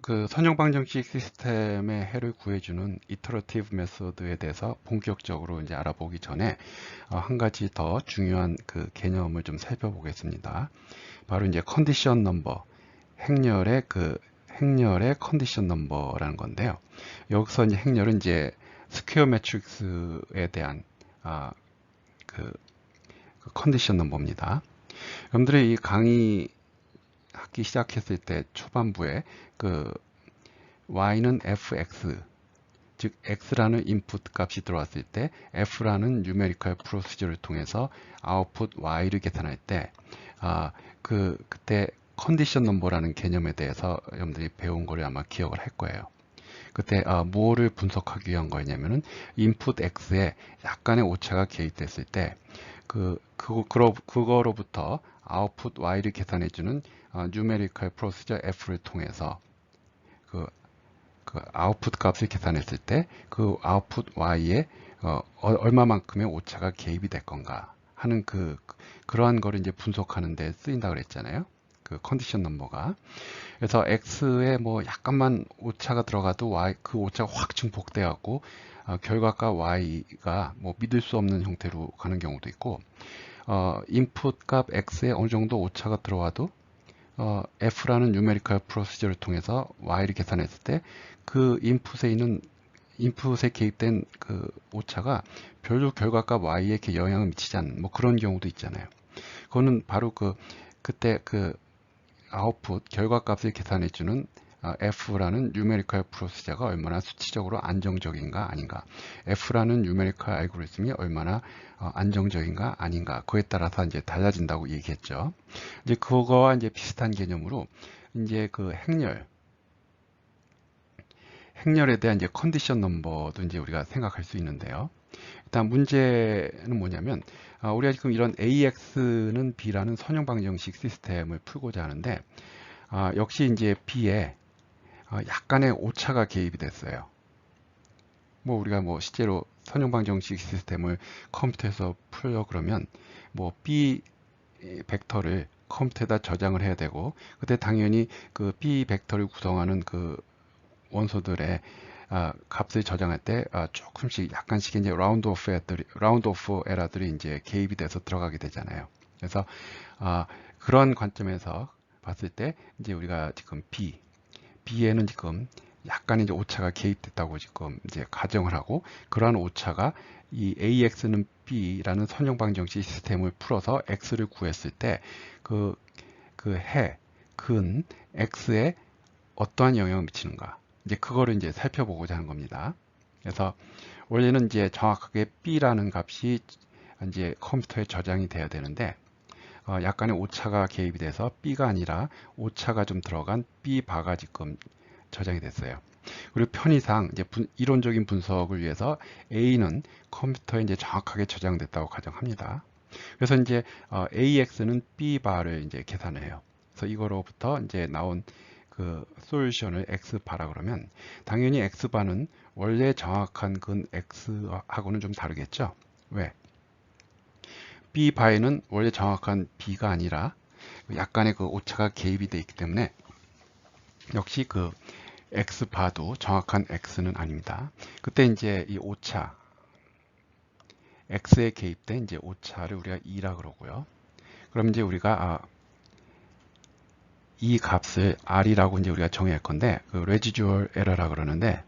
그 선형 방정식 시스템의 해를 구해주는 이터러티브 메소드에 대해서 본격적으로 이제 알아보기 전에 한 가지 더 중요한 그 개념을 좀 살펴보겠습니다. 바로 이제 컨디션 넘버, 행렬의 컨디션 넘버라는 건데요. 여기서 이제 행렬은 이제 스퀘어 매트릭스에 대한 아, 그, 그 컨디션 넘버입니다. 여러분들이 이 강의 학기 시작했을 때 초반부에 그 y는 fx, 즉 x라는 인풋 값이 들어왔을 때 f라는 뉴메리컬 프로시저를 통해서 아웃풋 y를 계산할 때 그때 컨디션 넘버라는 개념에 대해서 여러분들이 배운 거를 아마 기억을 할 거예요. 그때 뭐를 분석하기 위한 거냐면은 인풋 x에 약간의 오차가 개입됐을 때 그거로부터 아웃풋 y를 계산해주는 뉴메리컬 프로시저 f를 통해서 그, 그 아웃풋 값을 계산했을 때 그 아웃풋 y에 얼마만큼의 오차가 개입이 될 건가 하는 그러한 거를 이제 분석하는 데 쓰인다 그랬잖아요. 그 컨디션 넘버가. 그래서 x에 뭐 약간만 오차가 들어가도 그 오차가 확 증폭돼 갖고 결과가 y가 뭐 믿을 수 없는 형태로 가는 경우도 있고 인풋 값 x에 어느 정도 오차가 들어와도 f라는 뉴메리컬 프로시저를 통해서 y를 계산했을 때 그 인풋에 개입된 그 오차가 별로 결과값 y에 이렇게 영향을 미치지 않는 뭐 그런 경우도 있잖아요. 그거는 바로 그때 그 아웃풋 결과값을 계산해주는 F라는 뉴메리컬 프로시저가 얼마나 수치적으로 안정적인가 아닌가, F라는 뉴메리컬 알고리즘이 얼마나 안정적인가 아닌가, 그에 따라서 이제 달라진다고 얘기했죠. 이제 그거와 이제 비슷한 개념으로 이제 그 행렬에 대한 이제 컨디션 넘버도 이제 우리가 생각할 수 있는데요. 일단 문제는 뭐냐면 우리가 지금 이런 AX는 B라는 선형 방정식 시스템을 풀고자 하는데 역시 이제 B에 약간의 오차가 개입이 됐어요. 뭐 우리가 뭐 실제로 선형 방정식 시스템을 컴퓨터에서 풀려 그러면 뭐 B 벡터를 컴퓨터에다 저장을 해야 되고 그때 당연히 그 B 벡터를 구성하는 그 원소들의 값을 저장할 때 조금씩 약간씩 이제 라운드 오프 에러들이 이제 개입이 돼서 들어가게 되잖아요. 그래서 그런 관점에서 봤을 때 이제 우리가 지금 B에는 지금 약간 이제 오차가 개입됐다고 지금 이제 가정을 하고 그러한 오차가 이 AX는 B라는 선형 방정식 시스템을 풀어서 X를 구했을 때 그 근 X에 어떠한 영향을 미치는가 이제 그거를 이제 살펴보고자 하는 겁니다. 그래서 원래는 이제 정확하게 B라는 값이 이제 컴퓨터에 저장이 돼야 되는데 약간의 오차가 개입이 돼서 B가 아니라 오차가 좀 들어간 B바가 지금 저장이 됐어요. 그리고 편의상 이제 이론적인 분석을 위해서 A는 컴퓨터에 이제 정확하게 저장됐다고 가정합니다. 그래서 이제 AX는 B바를 이제 계산을 해요. 그래서 이거로부터 이제 나온 그 솔루션을 X바라 그러면 당연히 X바는 원래 정확한 근 X하고는 좀 다르겠죠. 왜? B바에는 원래 정확한 B가 아니라 약간의 그 오차가 개입이 되어 있기 때문에 역시 그 X바도 정확한 X는 아닙니다. 그때 이제 이 오차, X에 개입된 이제 오차를 우리가 2라 그러고요. 그럼 이제 우리가 이 값을 R이라고 이제 우리가 정의할 건데, 그 residual error라 그러는데,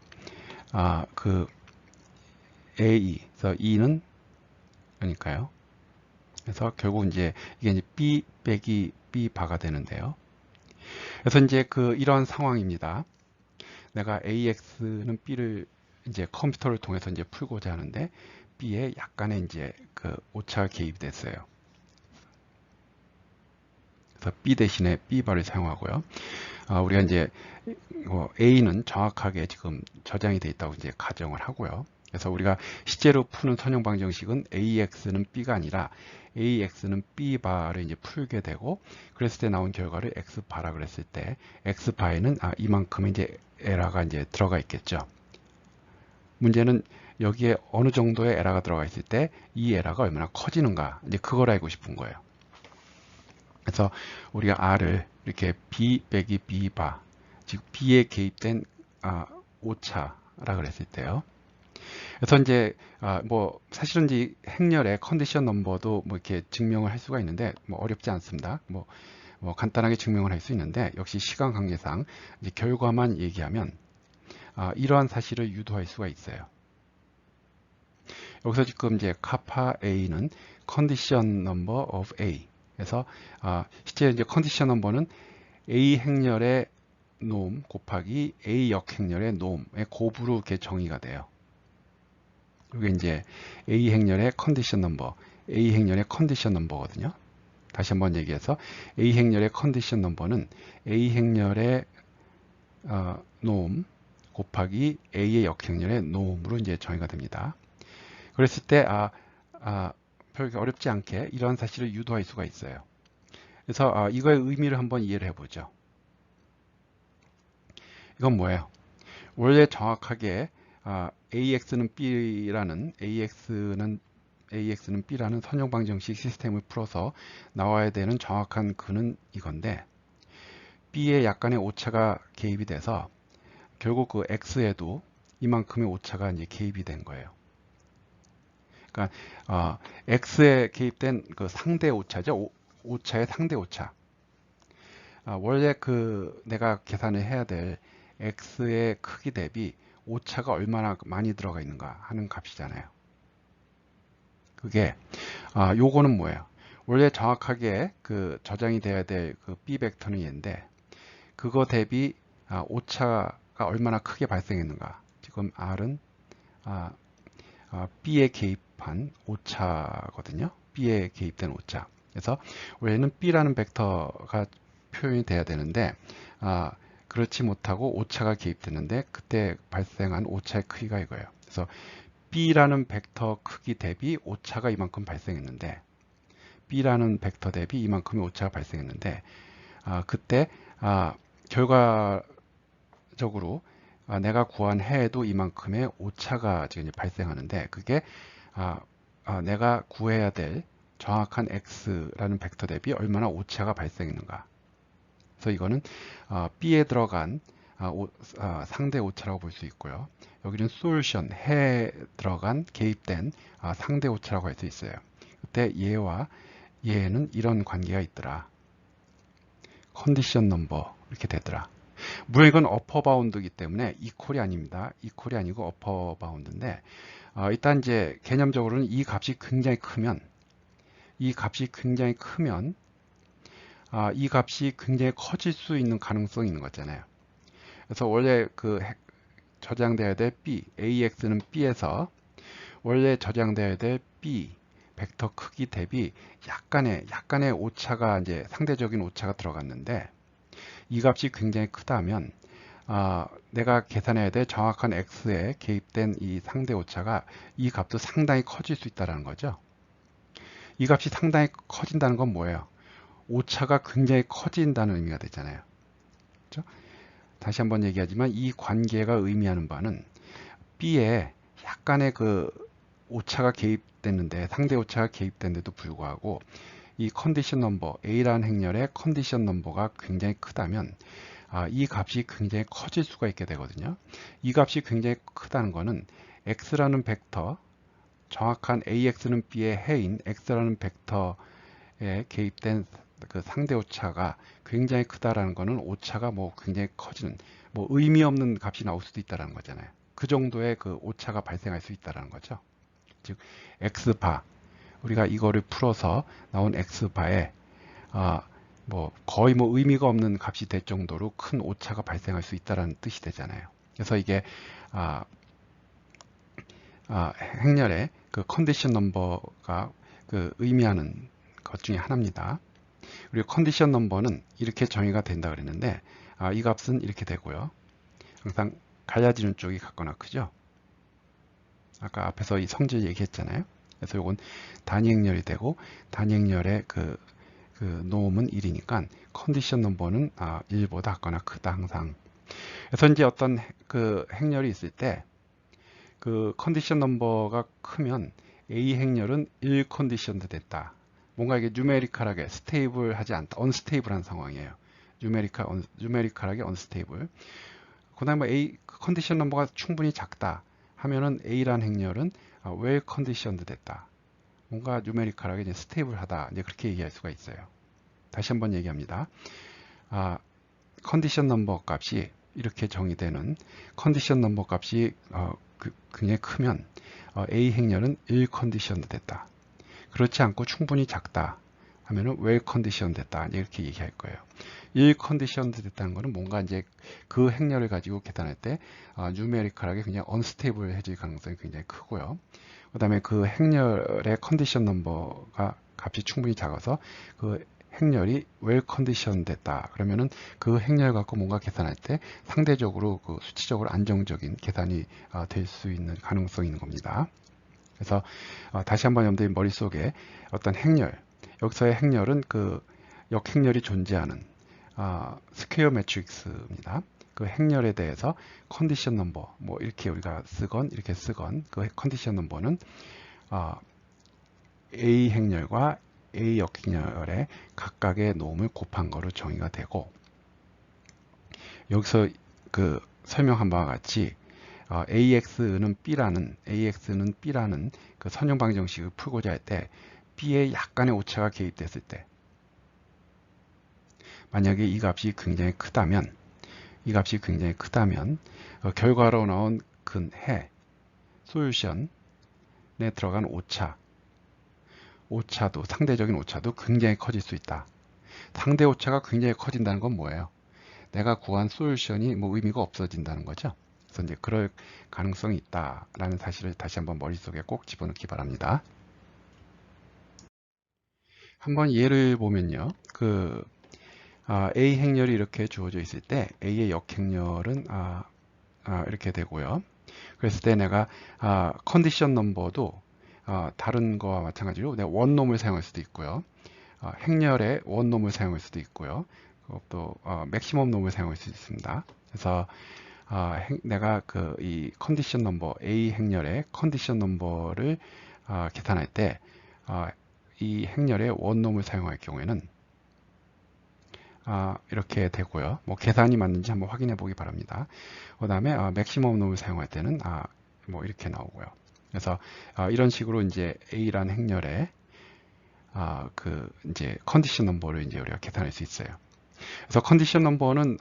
그 AE, 그래서 E는 그러니까요. 그래서 결국 이제 이게 이제 B 빼기 B 바가 되는데요. 그래서 이제 이런 상황입니다. 내가 AX는 B를 이제 컴퓨터를 통해서 이제 풀고자 하는데 B에 약간의 이제 그 오차가 개입이 됐어요. 그래서 B 대신에 B 바를 사용하고요. 우리가 이제 A는 정확하게 지금 저장이 되어 있다고 이제 가정을 하고요. 그래서 우리가 실제로 푸는 선형 방정식은 AX는 B가 아니라 AX는 B 바를 이제 풀게 되고 그랬을 때 나온 결과를 X 바라 그랬을 때 X 바에는 이만큼의 이제 에러가 이제 들어가 있겠죠. 문제는 여기에 어느 정도의 에러가 들어가 있을 때 이 에러가 얼마나 커지는가 이제 그걸 알고 싶은 거예요. 그래서 우리가 R을 이렇게 B 빼기 B 바 즉 B에 개입된 오차라 그랬을 때요. 그래서 이제 뭐 사실은 이 행렬의 컨디션 넘버도 뭐 이렇게 증명을 할 수가 있는데 뭐 어렵지 않습니다. 뭐 간단하게 증명을 할 수 있는데 역시 시간 관계상 이제 결과만 얘기하면 이러한 사실을 유도할 수가 있어요. 여기서 지금 이제 카파 A는 컨디션 넘버 of A. 그래서 실제 이제 컨디션 넘버는 A 행렬의 놈 곱하기 A 역행렬의 놈의 곱으로 이렇게 정의가 돼요. 이게 이제 A 행렬의 컨디션 넘버, A 행렬의 컨디션 넘버거든요. 다시 한번 얘기해서 A 행렬의 컨디션 넘버는 A 행렬의 놈 곱하기 A의 역행렬의 놈으로 이제 정의가 됩니다. 그랬을 때 별 어렵지 않게 이러한 사실을 유도할 수가 있어요. 그래서 이거의 의미를 한번 이해를 해보죠. 이건 뭐예요? 원래 정확하게 AX는 B라는 선형방정식 시스템을 풀어서 나와야 되는 정확한 근은 이건데 B에 약간의 오차가 개입이 돼서 결국 그 X에도 이만큼의 오차가 이제 개입이 된 거예요. 그러니까 X에 개입된 그 상대 오차죠. 오차의 상대 오차. 원래 그 내가 계산을 해야 될 X의 크기 대비 오차가 얼마나 많이 들어가 있는가 하는 값이잖아요. 그게 요거는 뭐예요? 원래 정확하게 그 저장이 돼야 될 그 B 벡터는 얘인데 그거 대비 오차가 얼마나 크게 발생했는가. 지금 R은 B에 개입한 오차거든요. B에 개입된 오차. 그래서 원래는 B라는 벡터가 표현이 돼야 되는데 그렇지 못하고 오차가 개입되는데 그때 발생한 오차의 크기가 이거예요. 그래서 B라는 벡터 크기 대비 오차가 이만큼 발생했는데 B라는 벡터 대비 이만큼의 오차가 발생했는데 그때 결과적으로 내가 구한 해에도 이만큼의 오차가 지금 발생하는데 그게 내가 구해야 될 정확한 X라는 벡터 대비 얼마나 오차가 발생했는가. 그래서 이거는 B에 들어간 상대 오차라고 볼 수 있고요. 여기는 솔루션, 해에 들어간 개입된 상대 오차라고 할 수 있어요. 그때 얘와 얘는 이런 관계가 있더라. 컨디션 넘버 이렇게 되더라. 물론 이건 어퍼 바운드이기 때문에 이퀄이 아닙니다. 이퀄이 아니고 어퍼 바운드인데 일단 이제 개념적으로는 이 값이 굉장히 크면 이 값이 굉장히 커질 수 있는 가능성이 있는 거잖아요. 그래서 원래 그 저장돼야 될 B, AX는 B에서 원래 저장돼야 될 B 벡터 크기 대비 약간의 오차가 이제 상대적인 오차가 들어갔는데 이 값이 굉장히 크다면 내가 계산해야 될 정확한 X에 개입된 이 상대 오차가 이 값도 상당히 커질 수 있다는 거죠. 이 값이 상당히 커진다는 건 뭐예요? 오차가 굉장히 커진다는 의미가 되잖아요. 그렇죠? 다시 한번 얘기하지만 이 관계가 의미하는 바는 B에 약간의 그 오차가 개입됐는데 상대 오차가 개입됐는데도 불구하고 이 컨디션 넘버 A라는 행렬의 컨디션 넘버가 굉장히 크다면 이 값이 굉장히 커질 수가 있게 되거든요. 이 값이 굉장히 크다는 것은 X라는 벡터 정확한 AX는 B의 해인 X라는 벡터에 개입된 그 상대 오차가 굉장히 크다라는 것은 오차가 뭐 굉장히 커지는 뭐 의미 없는 값이 나올 수도 있다는 거잖아요. 그 정도의 그 오차가 발생할 수 있다는 거죠. 즉 X바 우리가 이거를 풀어서 나온 X바에 뭐 거의 뭐 의미가 없는 값이 될 정도로 큰 오차가 발생할 수 있다는 뜻이 되잖아요. 그래서 이게 행렬의 그 컨디션 넘버가 그 의미하는 것 중에 하나입니다. 그리고 컨디션 넘버는 이렇게 정의가 된다 그랬는데 이 값은 이렇게 되고요. 항상 갈라지는 쪽이 같거나 크죠. 아까 앞에서 이 성질 얘기했잖아요. 그래서 이건 단위 행렬이 되고 단위 행렬의 그 놈은 1이니까 컨디션 넘버는 1보다 같거나 크다 항상. 그래서 이제 어떤 그 행렬이 있을 때 그 컨디션 넘버가 크면 A 행렬은 1 컨디션도 됐다. 뭔가 이게 뉴메리컬하게 스테이블하지 않다. 언스테이블한 상황이에요. numerical하게 unstable. 그 다음에 A 컨디션 넘버가 충분히 작다 하면은 A라는 행렬은 well conditioned 됐다. 뭔가 numerical하게 이제 스테이블하다. 이제 그렇게 얘기할 수가 있어요. 다시 한번 얘기합니다. 컨디션 넘버 값이 이렇게 정의되는 컨디션 넘버 값이 굉장히 크면 A 행렬은 ill conditioned 됐다. 그렇지 않고 충분히 작다 하면은 well conditioned 됐다. 이렇게 얘기할 거예요. ill conditioned 됐다는 거는 뭔가 이제 그 행렬을 가지고 계산할 때 numerical하게 그냥 unstable해질 가능성이 굉장히 크고요. 그 다음에 그 행렬의 컨디션 넘버가 값이 충분히 작아서 그 행렬이 well conditioned 됐다. 그러면은 그 행렬 갖고 뭔가 계산할 때 상대적으로 그 수치적으로 안정적인 계산이 될 수 있는 가능성이 있는 겁니다. 그래서 다시 한번 여러분들 머릿속에 어떤 행렬, 여기서의 행렬은 그 역행렬이 존재하는 스퀘어 매트릭스입니다. 그 행렬에 대해서 컨디션 넘버, 뭐 이렇게 우리가 쓰건 이렇게 쓰건 그 컨디션 넘버는 A 행렬과 A 역행렬의 각각의 놈을 곱한 거로 정의가 되고, 여기서 그 설명한 바와 같이 AX는 B라는 그 선형방 정식을 풀고자 할 때 B에 약간의 오차가 개입됐을 때, 만약에 이 값이 굉장히 크다면 결과로 나온 근해 솔루션에 들어간 오차도 상대적인 오차도 굉장히 커질 수 있다. 상대 오차가 굉장히 커진다는 건 뭐예요? 내가 구한 솔루션이 뭐 의미가 없어진다는 거죠. 그래서 이제 그럴 가능성이 있다라는 사실을 다시 한번 머릿속에 꼭 집어넣기 바랍니다. 한번 예를 보면요. A 행렬이 이렇게 주어져 있을 때 A의 역행렬은 이렇게 되고요. 그랬을 때 내가 컨디션 넘버도 다른 거와 마찬가지로 내가 원놈을 사용할 수도 있고요. 행렬의 원놈을 사용할 수도 있고요. 또 맥시멈 놈을 사용할 수 있습니다. 그래서 내가 이 컨디션 넘버 A 행렬의 컨디션 넘버를 계산할 때 이 행렬의 원놈을 사용할 경우에는 이렇게 되고요. 뭐 계산이 맞는지 한번 확인해 보기 바랍니다. 그 다음에 맥시멈 놈을 사용할 때는 뭐 이렇게 나오고요. 그래서 이런 식으로 이제 A라는 행렬의 이제 컨디션 넘버를 이제 우리가 계산할 수 있어요. 그래서 컨디션 넘버는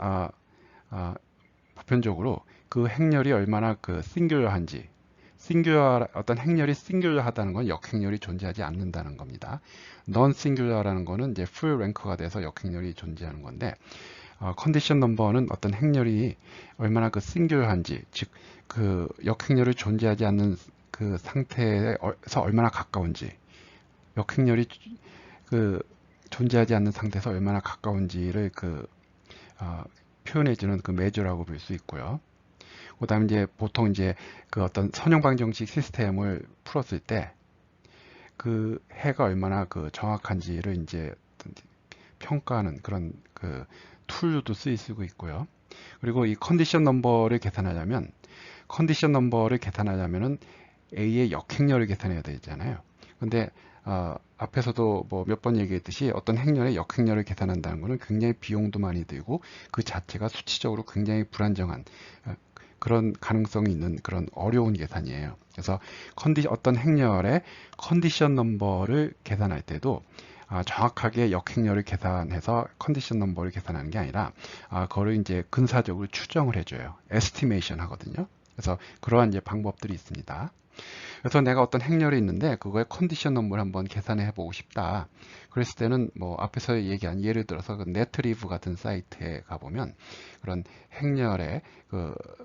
보편적으로 그 행렬이 얼마나 싱귤러한지, 어떤 행렬이 싱귤러하다는 건 역행렬이 존재하지 않는다는 겁니다. non 싱귤러라는 거는 이제 풀 랭크가 돼서 역행렬이 존재하는 건데, 컨디션 넘버는 어떤 행렬이 얼마나 싱귤러한지, 즉 역행렬이 존재하지 않는 그 상태에서 얼마나 가까운지, 역행렬이 존재하지 않는 상태에서 얼마나 가까운지를 표현해주는 그 매저라고 볼 수 있고요. 그 다음에 이제 보통 이제 어떤 선형방 정식 시스템을 풀었을 때 그 해가 얼마나 정확한지를 이제 평가하는 그런 툴도 쓰이고 있고요. 그리고 이 컨디션 넘버를 계산하려면은 A의 역행렬을 계산해야 되잖아요. 근데 앞에서도 뭐 몇 번 얘기했듯이 어떤 행렬의 역행렬을 계산한다는 것은 굉장히 비용도 많이 들고 그 자체가 수치적으로 굉장히 불안정한 그런 가능성이 있는 그런 어려운 계산이에요. 그래서 어떤 행렬의 컨디션 넘버를 계산할 때도 정확하게 역행렬을 계산해서 컨디션 넘버를 계산하는 게 아니라 그거를 이제 근사적으로 추정을 해줘요. 에스티메이션 하거든요. 그래서 그러한 이제 방법들이 있습니다. 그래서 내가 어떤 행렬이 있는데 그거의 컨디션 넘버를 한번 계산해 보고 싶다. 그랬을 때는 뭐 앞에서 얘기한 예를 들어서 네트리브 같은 사이트에 가보면 그런 행렬의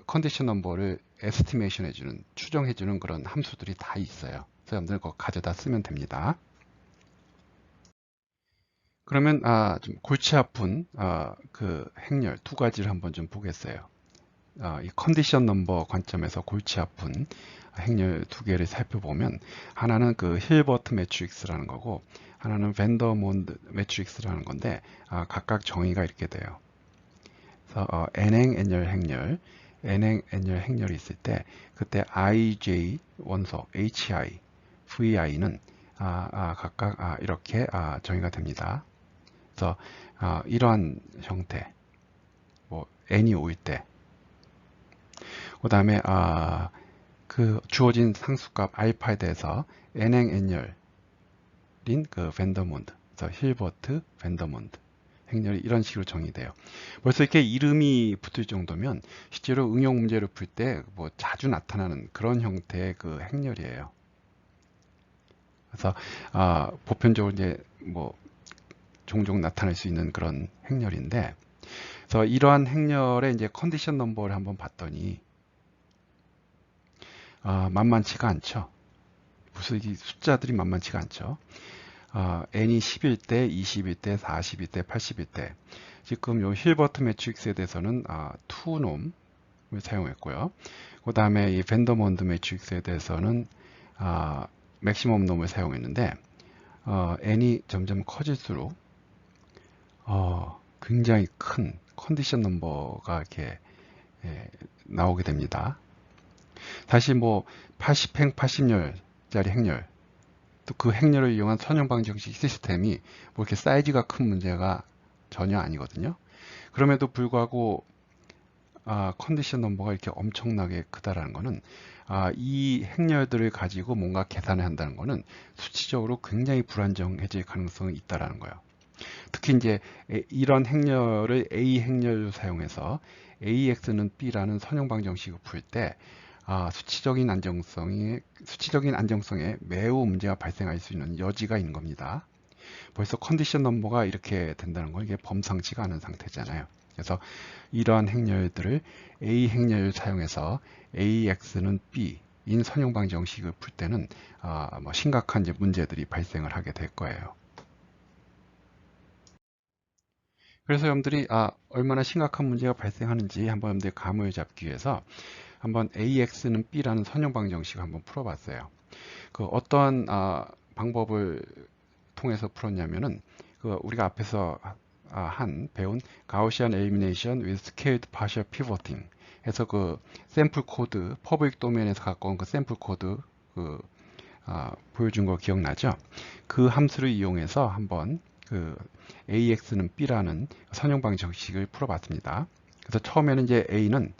컨디션 넘버를 에스티메이션 해주는, 추정해주는 그런 함수들이 다 있어요. 그래서 여러분들 그거 가져다 쓰면 됩니다. 그러면 좀 골치 아픈 행렬 두 가지를 한번 좀 보겠어요. 이 컨디션 넘버 관점에서 골치 아픈 행렬 두 개를 살펴보면 하나는 힐버트 매트릭스라는 거고 하나는 밴더몬드 매트릭스라는 건데 각각 정의가 이렇게 돼요. 그래서 n행 n열 행렬이 있을 때 그때 ij 원소 hi, vi는 각각 이렇게 정의가 됩니다. 그래서 이러한 형태, 뭐 n이 5일 때, 그 다음에 그 주어진 상수값 알파에 대해서 n행 n열인 그 밴더몬드, 그래서 힐버트 밴더몬드 행렬이 이런 식으로 정의돼요. 벌써 이렇게 이름이 붙을 정도면 실제로 응용 문제를 풀 때 뭐 자주 나타나는 그런 형태의 그 행렬이에요. 그래서 보편적으로 이제 뭐 종종 나타날 수 있는 그런 행렬인데, 그래서 이러한 행렬의 이제 컨디션 넘버를 한번 봤더니 만만치가 않죠. 무슨 이 숫자들이 만만치가 않죠. n이 10일 때, 20일 때, 40일 때, 80일 때. 지금 요 힐버트 매트릭스에 대해서는 투놈을 사용했고요. 그 다음에 이 밴더몬드 매트릭스에 대해서는 맥시멈 놈을 사용했는데, n이 점점 커질수록 굉장히 큰 컨디션 넘버가 이렇게 나오게 됩니다. 다시 뭐 80행 80열짜리 행렬, 또 그 행렬을 이용한 선형방정식 시스템이 뭐 이렇게 사이즈가 큰 문제가 전혀 아니거든요. 그럼에도 불구하고 컨디션 넘버가 이렇게 엄청나게 크다라는 거는 이 행렬들을 가지고 뭔가 계산을 한다는 거는 수치적으로 굉장히 불안정해질 가능성이 있다라는 거예요. 특히 이제 이런 행렬을 A 행렬로 사용해서 AX는 B라는 선형방정식을 풀 때 수치적인 안정성에 매우 문제가 발생할 수 있는 여지가 있는 겁니다. 벌써 컨디션 넘버가 이렇게 된다는 건 이게 범상치가 않은 상태잖아요. 그래서 이러한 행렬들을 A 행렬을 사용해서 AX는 B인 선형방정식을 풀 때는 뭐 심각한 이제 문제들이 발생을 하게 될 거예요. 그래서 여러분들이 얼마나 심각한 문제가 발생하는지 한번 여러분들이 감을 잡기 위해서 한번 AX는 B라는 선형방정식을 한번 풀어봤어요. 그 어떠한 방법을 통해서 풀었냐면은 그 우리가 앞에서 배운 가우시안 엘리미네이션 with scaled partial pivoting 해서 그 샘플 코드 퍼블릭 도메인에서 갖고 온 그 샘플 코드 보여준 거 기억나죠? 그 함수를 이용해서 한번 그 AX는 B라는 선형방정식을 풀어봤습니다. 그래서 처음에는 이제 A는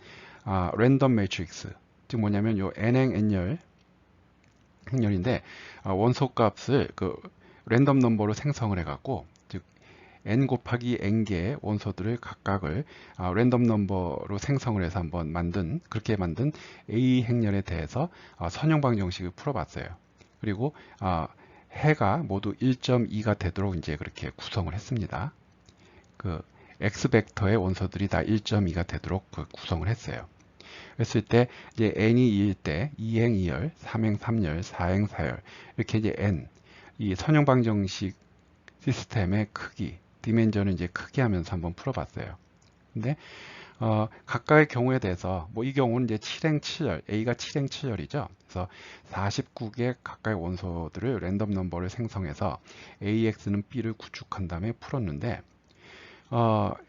랜덤 매트릭스, 즉 뭐냐면 요 n행 행렬인데 원소 값을 그 랜덤 넘버로 생성을 해갖고, 즉 n 곱하기 n개의 원소들을 각각을 랜덤 넘버로 생성을 해서 한번 그렇게 만든 A 행렬에 대해서 선형방정식을 풀어봤어요. 그리고 해가 모두 1.2가 되도록 이제 그렇게 구성을 했습니다. 그 x 벡터의 원소들이 다 1.2가 되도록 구성을 했어요. 그랬을 때 이제 n이 2일 때 2행 2열, 3행 3열, 4행 4열 이렇게 이제 n 이 선형방정식 시스템의 크기, 디멘전을 이제 크게 하면서 한번 풀어봤어요. 근데 각각의 경우에 대해서 뭐 이 경우는 이제 7행 7열, A가 7행 7열이죠. 그래서 49개 각각의 원소들을 랜덤 넘버를 생성해서 AX는 B를 구축한 다음에 풀었는데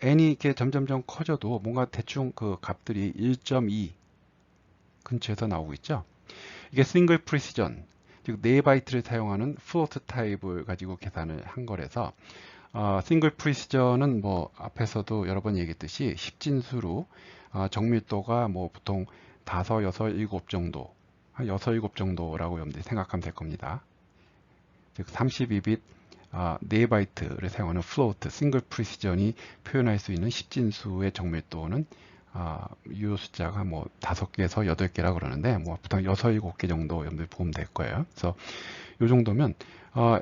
n이 이렇게 점점점 커져도 뭔가 대충 그 값들이 1.2 근처에서 나오고 있죠. 이게 싱글 프리시전, 즉 4바이트를 사용하는 플로트 타입을 가지고 계산을 한 거라서 싱글 프리시전은 뭐 앞에서도 여러 번 얘기했듯이 10진수로 정밀도가 뭐 보통 5, 6, 7 정도, 한 6, 7 정도라고 여러분들이 생각하면 될 겁니다. 즉 32빗 4바이트를 사용하는 플로트, 싱글 프리시전이 표현할 수 있는 10진수의 정밀도는 이 숫자가 뭐 5개에서 8개라 그러는데 뭐 보통 6, 7개 정도 여러분들 보면 될 거예요. 그래서 이 정도면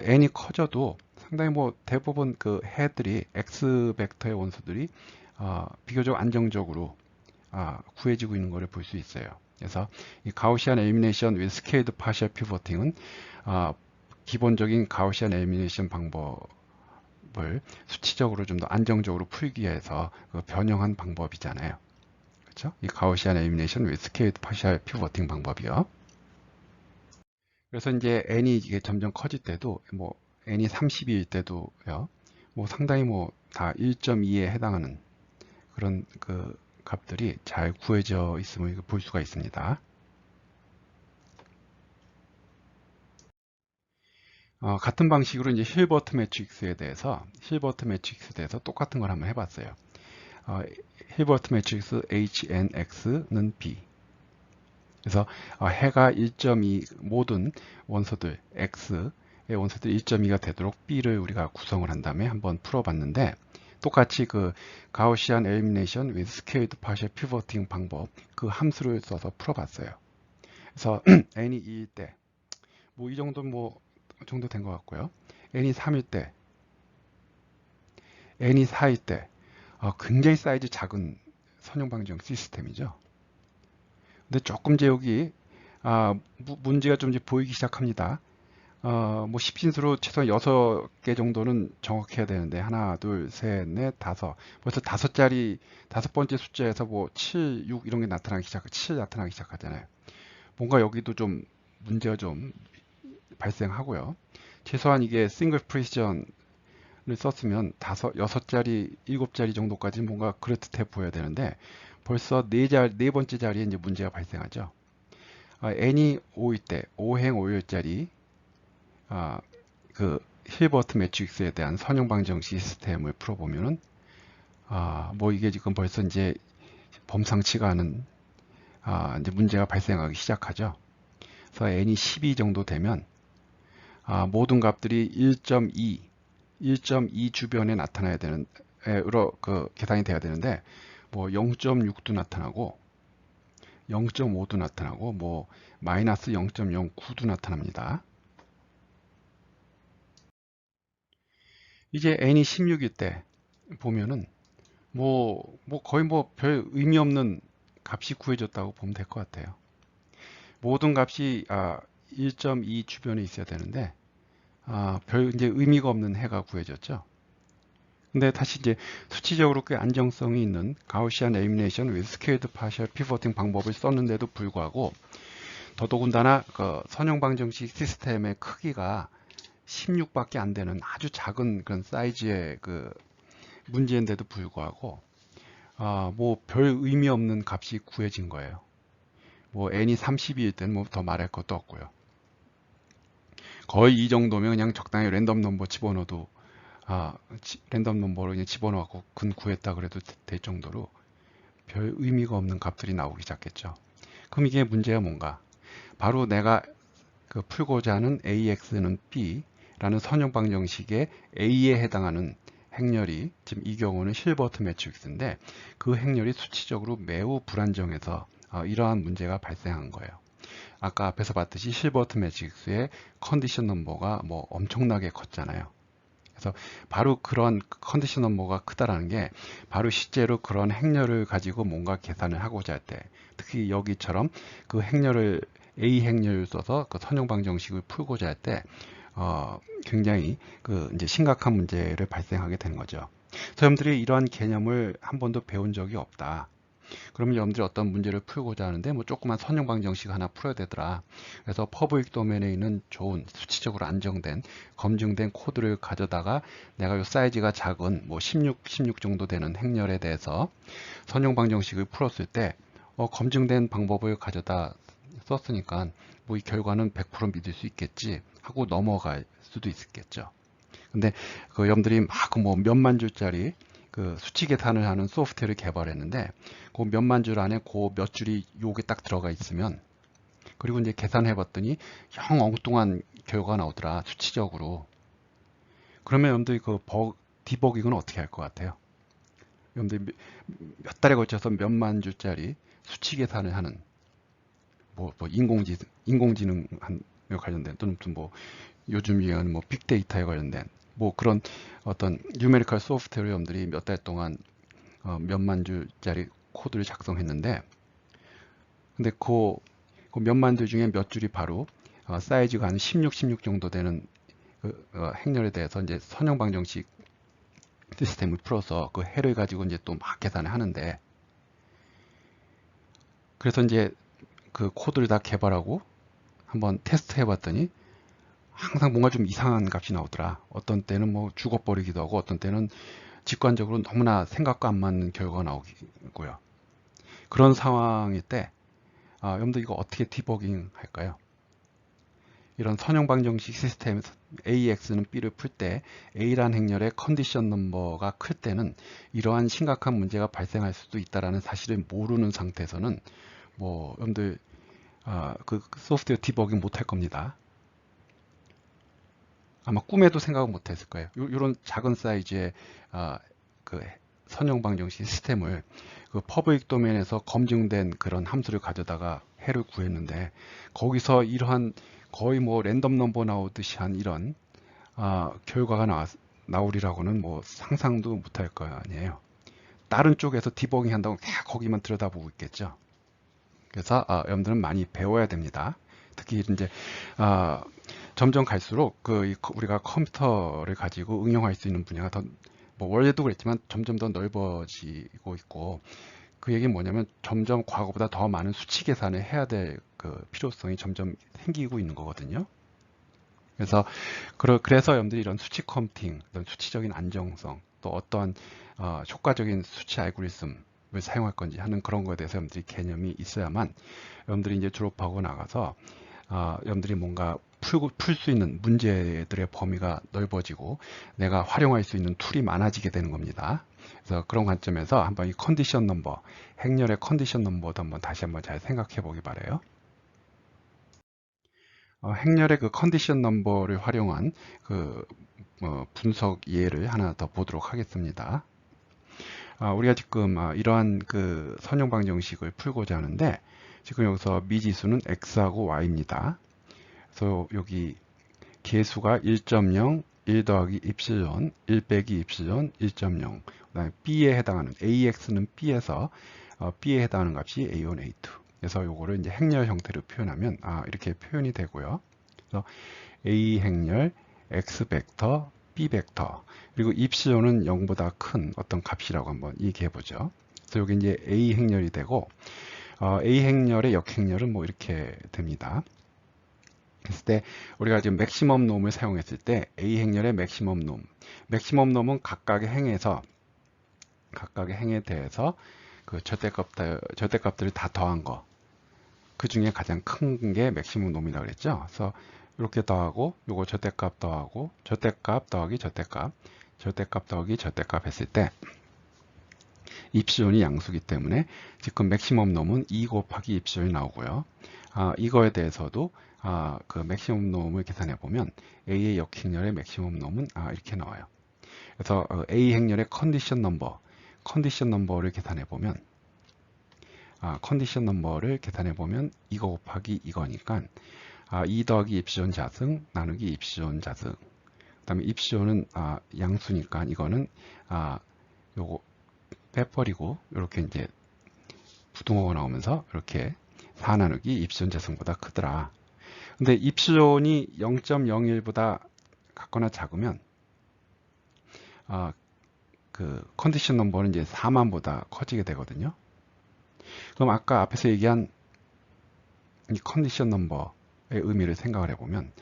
n이 커져도 상당히 뭐 대부분 그 해들이 x 벡터의 원소들이 비교적 안정적으로 구해지고 있는 것을 볼 수 있어요. 그래서 이 가우시안 엘리미네이션 with scaled partial pivoting은 기본적인 가우시안 엘리미네이션 방법을 수치적으로 좀 더 안정적으로 풀기 위해서 변형한 방법이잖아요. 그렇죠? 이 가우시안 엘리미네이션 with scaled partial pivoting 방법이요. 그래서 이제 n이 이게 점점 커질 때도 뭐 n이 32일 때도요. 뭐 상당히 뭐 다 1.2에 해당하는 그런 그 값들이 잘 구해져 있음을 볼 수가 있습니다. 같은 방식으로 이제 힐버트 매트릭스에 대해서 똑같은 걸 한번 해봤어요. 힐버트 매트릭스 HNX는 B. 그래서 해가 1.2 모든 원소들 X의 원소들 1.2가 되도록 B를 우리가 구성을 한 다음에 한번 풀어봤는데 똑같이 그 가우시안 엘리미네이션 with scaled partial pivoting 방법 그 함수를 써서 풀어봤어요. 그래서 n이 2일 때 뭐 이 정도 정도 된 것 같고요. n이 3일 때, n이 4일 때 굉장히 사이즈 작은 선형방정 시스템이죠. 근데 조금 이제 여기 문제가 좀 이제 보이기 시작합니다. 뭐 십진수로 최소한 6개 정도는 정확해야 되는데 하나, 둘, 셋, 넷, 다섯 벌써 다섯 번째 숫자에서 뭐 7, 6 이런 게 나타나기 7 나타나기 시작하잖아요. 뭔가 여기도 좀 문제가 좀 발생하고요. 최소한 이게 싱글 프리시전을 썼으면 6자리, 7자리 정도까지 뭔가 그럴듯해 보여야 되는데 벌써 네 번째 자리에 이제 문제가 발생하죠. n이 5일 때 5행 5일짜리 그 힐버트 매트릭스에 대한 선형방정 시스템을 풀어보면은 뭐 이게 지금 벌써 이제 범상치가 않은 이제 문제가 발생하기 시작하죠. 그래서 n이 12 정도 되면 모든 값들이 1.2 주변에 나타나야 되는 으로 그 계산이 돼야 되는데 뭐 0.6도 나타나고 0.5도 나타나고 뭐 마이너스 0.09도 나타납니다. 이제 n이 16일 때 보면은 거의 뭐 별 의미 없는 값이 구해졌다고 보면 될 것 같아요. 모든 값이 1.2 주변에 있어야 되는데 별 이제 의미가 없는 해가 구해졌죠. 근데 다시 이제 수치적으로 꽤 안정성이 있는 가우시안 엘리미네이션 with scaled partial pivoting 방법을 썼는데도 불구하고 더더군다나 그 선형방정식 시스템의 크기가 16밖에 안 되는 아주 작은 그런 사이즈의 그 문제인데도 불구하고 뭐 별 의미 없는 값이 구해진 거예요. 뭐 n이 32일 때는 뭐 더 말할 것도 없고요. 거의 이 정도면 그냥 적당히 랜덤 넘버 집어넣어도 랜덤 넘버로 그냥 집어넣고 구했다 그래도 될 정도로 별 의미가 없는 값들이 나오기 시작했죠. 그럼 이게 문제가 뭔가? 바로 내가 그 풀고자 하는 AX는 B라는 선형방정식의 A에 해당하는 행렬이 지금 이 경우는 힐버트 매트릭스인데 그 행렬이 수치적으로 매우 불안정해서 이러한 문제가 발생한 거예요. 아까 앞에서 봤듯이 힐버트 매트릭스의 컨디션 넘버가 뭐 엄청나게 컸잖아요. 그래서 바로 그런 컨디션 넘버가 크다라는 게 바로 실제로 그런 행렬을 가지고 뭔가 계산을 하고자 할 때 특히 여기처럼 그 행렬을 A 행렬을 써서 그 선형방정식을 풀고자 할 때 굉장히 그 이제 심각한 문제를 발생하게 되는 거죠. 그래서 여러분들이 이러한 개념을 한 번도 배운 적이 없다. 그러면 여러분들이 어떤 문제를 풀고자 하는데 뭐 조그만 선형방정식 하나 풀어야 되더라. 그래서 퍼블릭 도메인에 있는 좋은 수치적으로 안정된 검증된 코드를 가져다가 내가 이 사이즈가 작은 뭐 16 정도 되는 행렬에 대해서 선형방정식을 풀었을 때 검증된 방법을 가져다 썼으니까 뭐 이 결과는 100% 믿을 수 있겠지 하고 넘어갈 수도 있겠죠. 근데 그 여러분들이 막 뭐 몇만 줄짜리 그 수치 계산을 하는 소프트웨어를 개발했는데 그 몇만 줄 안에 그 몇 줄이 요게 딱 들어가 있으면 그리고 이제 계산해 봤더니 영 엉뚱한 결과가 나오더라 수치적으로. 그러면 여러분들이 그 디버깅은 어떻게 할 것 같아요? 여러분들이 몇 달에 걸쳐서 몇만 줄짜리 수치 계산을 하는 뭐 인공지능 관련된 또는 뭐 요즘 유행하는 뭐 빅데이터에 관련된 뭐 그런 어떤 뉴메리컬 소프트웨어 여러분들이 몇 달 동안 몇만 줄짜리 코드를 작성했는데 근데 그 몇만 줄 중에 몇 줄이 바로 사이즈가 한 16 정도 되는 그 행렬에 대해서 이제 선형방정식 시스템을 풀어서 그 해를 가지고 이제 또 막 계산을 하는데 그래서 이제 그 코드를 다 개발하고 한번 테스트 해봤더니 항상 뭔가 좀 이상한 값이 나오더라. 어떤 때는 뭐 죽어버리기도 하고 어떤 때는 직관적으로 너무나 생각과 안 맞는 결과가 나오고요. 그런 상황일 때 여러분들 이거 어떻게 디버깅 할까요? 이런 선형 방정식 시스템에서 AX는 B를 풀 때 A란 행렬의 컨디션 넘버가 클 때는 이러한 심각한 문제가 발생할 수도 있다는 사실을 모르는 상태에서는 뭐 여러분들 그 소프트웨어 디버깅 못할 겁니다. 아마 꿈에도 생각은 못했을 거예요. 이런 작은 사이즈의 그 선형 방정식 시스템을 그 퍼블릭 도메인에서 검증된 그런 함수를 가져다가 해를 구했는데 거기서 이러한 거의 뭐 랜덤 넘버 나오듯이 한 이런 결과가 나오리라고는 뭐 상상도 못할 거 아니에요. 다른 쪽에서 디버깅 한다고 거기만 들여다보고 있겠죠. 그래서 여러분들은 많이 배워야 됩니다. 특히 이제 점점 갈수록 우리가 컴퓨터를 가지고 응용할 수 있는 분야가 더 뭐 원래도 그랬지만 점점 더 넓어지고 있고 그 얘기는 뭐냐면 점점 과거보다 더 많은 수치 계산을 해야 될 그 필요성이 점점 생기고 있는 거거든요. 그래서 여러분들이 이런 수치 컴퓨팅, 이런 수치적인 안정성, 또 어떠한 효과적인 수치 알고리즘을 사용할 건지 하는 그런 거에 대해서 여러분들이 개념이 있어야만 여러분들이 이제 졸업하고 나가서 여러분들이 뭔가 풀 수 있는 문제들의 범위가 넓어지고 내가 활용할 수 있는 툴이 많아지게 되는 겁니다. 그래서 그런 관점에서 한번 이 컨디션 넘버, 행렬의 컨디션 넘버도 다시 한번 잘 생각해 보기 바래요. 행렬의 그 컨디션 넘버를 활용한 그 분석 예를 하나 더 보도록 하겠습니다. 우리가 지금 이러한 그 선형 방정식을 풀고자 하는데 지금 여기서 미지수는 x하고 y입니다. 그래서 여기 개수가 1.0, 1 더하기 입실론, 1 빼기 입실론, 1.0. 그다음에 b에 해당하는 ax는 b에서 b에 해당하는 값이 a1, a2. 그래서 요거를 이제 행렬 형태로 표현하면 이렇게 표현이 되고요. 그래서 a 행렬, x 벡터, b 벡터, 그리고 입실론은 0보다 큰 어떤 값이라고 한번 얘기해 보죠. 그래서 여기 이제 a 행렬이 되고 a 행렬의 역행렬은 뭐 이렇게 됩니다. 그랬을 때 우리가 지금 맥시멈 놈을 사용했을 때 a 행렬의 맥시멈 놈은 각각의 행에 대해서 그 절대값들을 다 더한 거, 그 중에 가장 큰 게 맥시멈 놈이라고 그랬죠. 그래서 이렇게 더하고 요거 절대값 더하고 절대값 더하기 절대값 더하기 절대값 했을 때 입시온이 양수기 때문에 지금 맥시멈 놈은 2 곱하기 입시온이 나오고요. 이거에 대해서도 그 맥시멈 놈을 계산해 보면 A의 역행렬의 맥시멈 놈은 이렇게 나와요. 그래서 A 행렬의 컨디션 넘버를 계산해 보면 이거 곱하기 이거니까 2 더하기 입시온 자승 나누기 입시온 자승. 그다음에 입시온은 양수니까 이거는 요거 빼버리고 이렇게 이제 부등호가 나오면서 이렇게 4 나누기 입시온 자승보다 크더라. 근데 입시온이 0.01보다 같거나 작으면 그 컨디션 넘버는 이제 4만보다 커지게 되거든요. 그럼 아까 앞에서 얘기한 이 컨디션 넘버의 의미를 생각을 해보면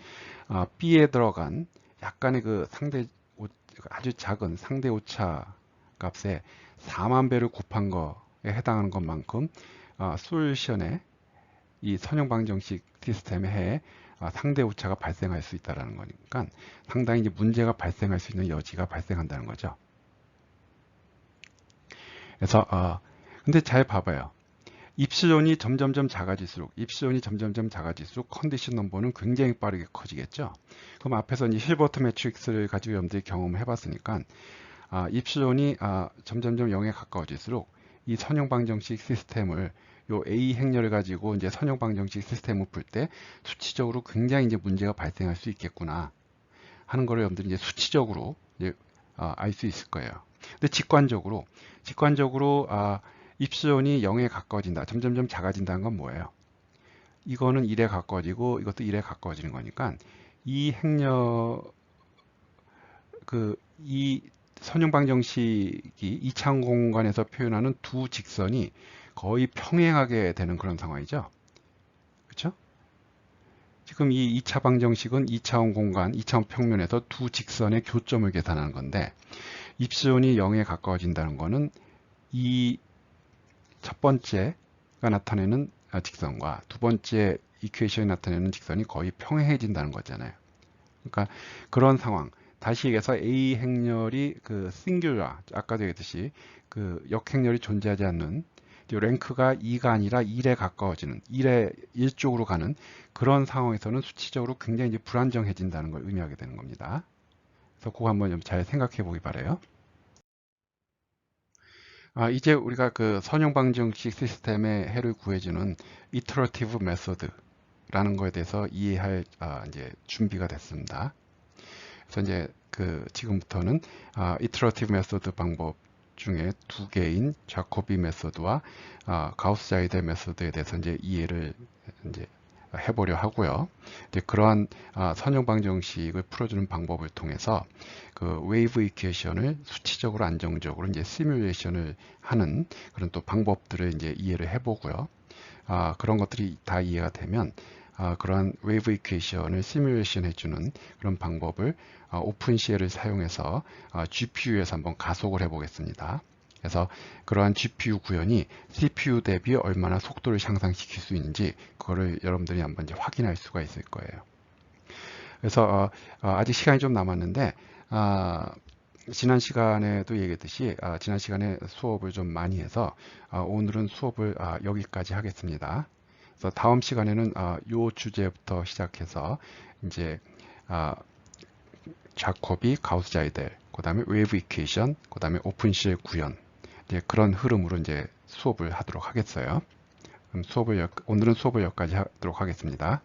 B에 들어간 약간의 그 아주 작은 상대 오차 값에 4만 배를 곱한 거에 해당하는 것만큼 솔루션의 이 선형 방정식 시스템에 해 상대 오차가 발생할 수 있다는 거니까 상당히 이제 문제가 발생할 수 있는 여지가 발생한다는 거죠. 그래서 근데 잘 봐봐요. 입시온이 점점점 작아질수록 컨디션 넘버는 굉장히 빠르게 커지겠죠. 그럼 앞에서 이 힐버트 매트릭스를 가지고 여러분들이 경험해 봤으니까 입시온이 점점점 0에 가까워질수록 이 선형 방정식 시스템을 요 A 행렬을 가지고 이제 선형 방정식 시스템을 풀 때 수치적으로 굉장히 이제 문제가 발생할 수 있겠구나 하는 거를 여러분들이 이제 수치적으로 알 수 있을 거예요. 근데 직관적으로 입시온이 0에 가까워진다. 점점점 작아진다는 건 뭐예요? 이거는 1에 가까워지고 이것도 1에 가까워지는 거니까 이 행렬 이 선형 방정식이 2차원 공간에서 표현하는 두 직선이 거의 평행하게 되는 그런 상황이죠. 그렇죠? 지금 이 2차 방정식은 2차원 공간, 2차원 평면에서 두 직선의 교점을 계산하는 건데 입시온이 0에 가까워진다는 거는 이 첫 번째가 나타내는 직선과 두 번째 이퀘이션이 나타내는 직선이 거의 평행해진다는 거잖아요. 그러니까 그런 상황. 다시 얘기해서 A 행렬이 그 싱귤라, 아까도 얘기했듯이 그 역행렬이 존재하지 않는 랭크가 2가 아니라 1에 가까워지는 1쪽으로 가는 그런 상황에서는 수치적으로 굉장히 이제 불안정해진다는 걸 의미하게 되는 겁니다. 그래서 그거 한번 좀 잘 생각해 보기 바라요. 이제 우리가 그 선형방정식 시스템의 해를 구해주는 이터러티브 메소드라는 거에 대해서 이해할 이제 준비가 됐습니다. 그래서 이제 그 지금부터는 이터러티브 메소드 방법 중에 두 개인 자코비 메소드와 가우스-자이델 메소드에 대해서 이제 이해를 이제 해보려 하고요. 이제 그러한 선형 방정식을 풀어주는 방법을 통해서 그 웨이브 이퀘이션을 수치적으로 안정적으로 이제 시뮬레이션을 하는 그런 또 방법들을 이제 이해를 해보고요. 그런 것들이 다 이해가 되면 그러한 웨이브 이퀘이션을 시뮬레이션 해주는 그런 방법을 오픈CL을 사용해서 GPU에서 한번 가속을 해보겠습니다. 그래서 그러한 GPU 구현이 CPU 대비 얼마나 속도를 향상시킬 수 있는지 그거를 여러분들이 한번 이제 확인할 수가 있을 거예요. 그래서 아직 시간이 좀 남았는데 지난 시간에도 얘기했듯이 지난 시간에 수업을 좀 많이 해서 오늘은 수업을 여기까지 하겠습니다. 그래서 다음 시간에는 이 주제부터 시작해서 이제 자코비, 가우스-자이델, 그 다음에 웨이브 이퀘이션, 그 다음에 오픈CL 구현 이제 그런 흐름으로 이제 수업을 하도록 하겠어요. 그럼 오늘은 수업을 여기까지 하도록 하겠습니다.